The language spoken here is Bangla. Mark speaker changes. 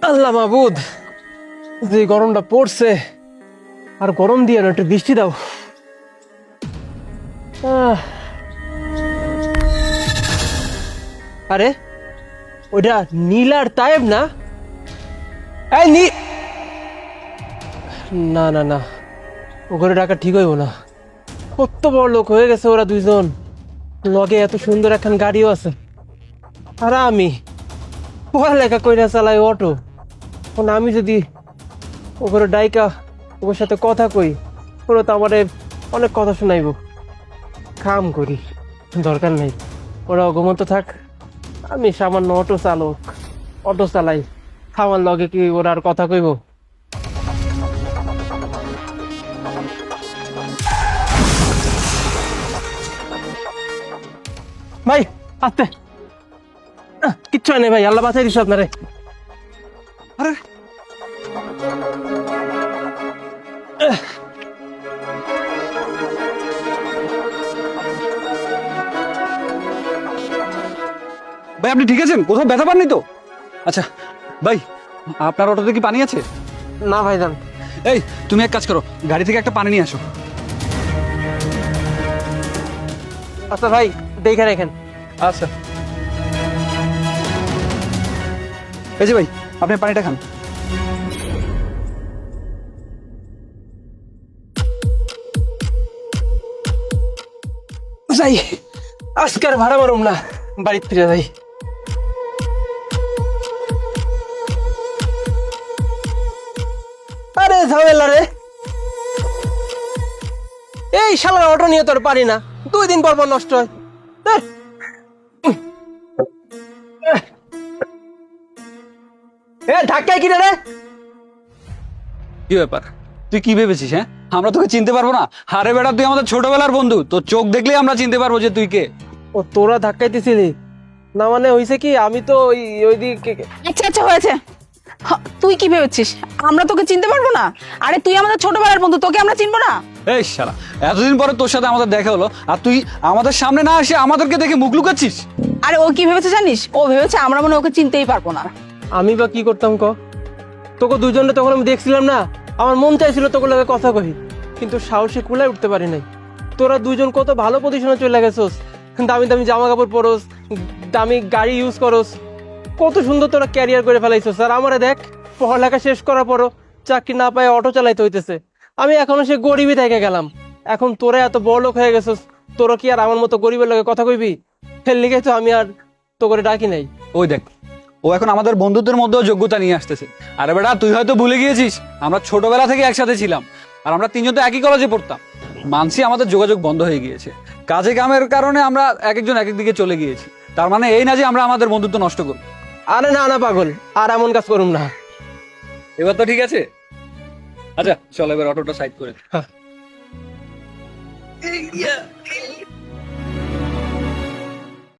Speaker 1: আল্লাহ মাবুদ, যে গরমটা পড়ছে, আর গরম দিয়ে না, একটু বৃষ্টি দাও। আরে ওইটা নীলার তায়েব না? এই না না না, ওখানে ডাকা ঠিক হইব না। কত বড় লোক হয়ে গেছে ওরা দুইজন, লগে এত সুন্দর একখান গাড়িও আছে। আর আমি পড়ালেখা কইরা চালাই অটো। এখন আমি যদি ওখানে ডাইকা ওর সাথে কথা কই, ওরা তো আমারে অনেক কথা শোনাইব। কাম করি, দরকার নেই, ওরা অগমন্ত থাক। আমি সামান্য অটো চালক, অটো চালাই। আমার লগে কি ওরা আর কথা কইব? ভাই আস্তে, কিচ্ছু হয় নাই ভাই, আল্লাহ বাঁচাই দিস আপনারে।
Speaker 2: আরে ভাই, আপনি ঠিক আছেন? কোথাও ব্যথা পাননি তো? আচ্ছা ভাই, আপনার অটোতে কি পানি আছে?
Speaker 1: না ভাইজান।
Speaker 2: এই, তুমি এক কাজ করো, গাড়ি থেকে একটা পানি নিয়ে আসো।
Speaker 1: আচ্ছা ভাই, দেখে রেখেন।
Speaker 2: আচ্ছা, এই যে ভাই, আপনি পানিটা খান।
Speaker 1: যাই, আজকার ভাড়া মারুম না, বাড়িতে ফিরে যাই। আরে ঝামেলা রে, এই শালার অটো নিয়ে তোর পারি না, 2 দিন পর পর নষ্ট হয়। ধ্যার। এ ঢাকায় কিনে রে?
Speaker 2: কি ব্যাপার, তুই কি ভেবেছিস? হ্যাঁ, আমরা তোকে চিনতে পারবো না? আরে বেটা, তুই আমাদের ছোটবেলার বন্ধু, তোর চোখ দেখলেই আমরা চিনতে পারবো যে তুই কে।
Speaker 1: ও তোরা ধাক্কাইতেছিলি না? মানে হইছে কি, আমি তো ওই দিকে।
Speaker 3: আচ্ছা আচ্ছা হয়েছে। তুই কি ভেবেছিস আমরা তোকে চিনতে পারবো না? আরে তুই আমাদের ছোটবেলার বন্ধু, তোকে আমরা চিনবো না?
Speaker 2: এই শালা, এতদিন পরে তোর সাথে আমাদের দেখা হলো, আর তুই আমাদের সামনে না এসে আমাদেরকে দেখে মুখ লুকাচ্ছিস।
Speaker 3: আরে ও কি ভেবেছে জানিস? ও ভেবেছে আমরা মনে হয় ওকে চিনতেই পারবো না।
Speaker 1: আমি বা কি করতাম ক? তোকে দুজনে তখন আমি দেখছিলাম না, আমার মন চাইছিল তোকে লাগে কথা কহি, কিন্তু সাহসে কুলায় উঠতে পারি নাই। তোরা দুজন কত ভালো পজিশনে চলে গেছোস, দামি দামি জামা কাপড় পরোস, দামি গাড়ি ইউজ করোস, কত সুন্দর তোরা ক্যারিয়ার করে ফেলাইছোস। আর আমারে দেখ, পড়ালেখা শেষ করার পরও চাকরি না পায় অটো চালাইতে হইতেছে। আমি এখনো সে গরিবই থেকে গেলাম। এখন তোরা এত বড় লোক হয়ে গেছোস, তোরা কি আর আমার মতো গরিবের লগে কথা কইবি? ফের লিগে তো আমি আর তো করে ডাকি নাই।
Speaker 2: ওই দেখ, ও এখন আমাদের বন্ধুত্বের মধ্যেও যোগ্যতা নিয়ে আসতেছে। আরে বেটা, তুই হয়তো ভুলে গিয়েছিস আমরা ছোটবেলা থেকে একসাথে ছিলাম, আর আমরা তিনজন তো একই কলেজে পড়তাম। মানছি আমাদের যোগাযোগ বন্ধ হয়ে গিয়েছে, কাজে কামের কারণে আমরা এক একজন এক এক দিকে চলে গিয়েছি। তার মানে এই না যে আমরা আমাদের বন্ধুত্ব নষ্ট করব।
Speaker 1: আরে না না পাগল, আর এমন কাজ করুম না।
Speaker 2: এবার তো ঠিক আছে। আচ্ছা চল, এবার অটোটা সাইড করে দে।
Speaker 1: হ্যাঁ।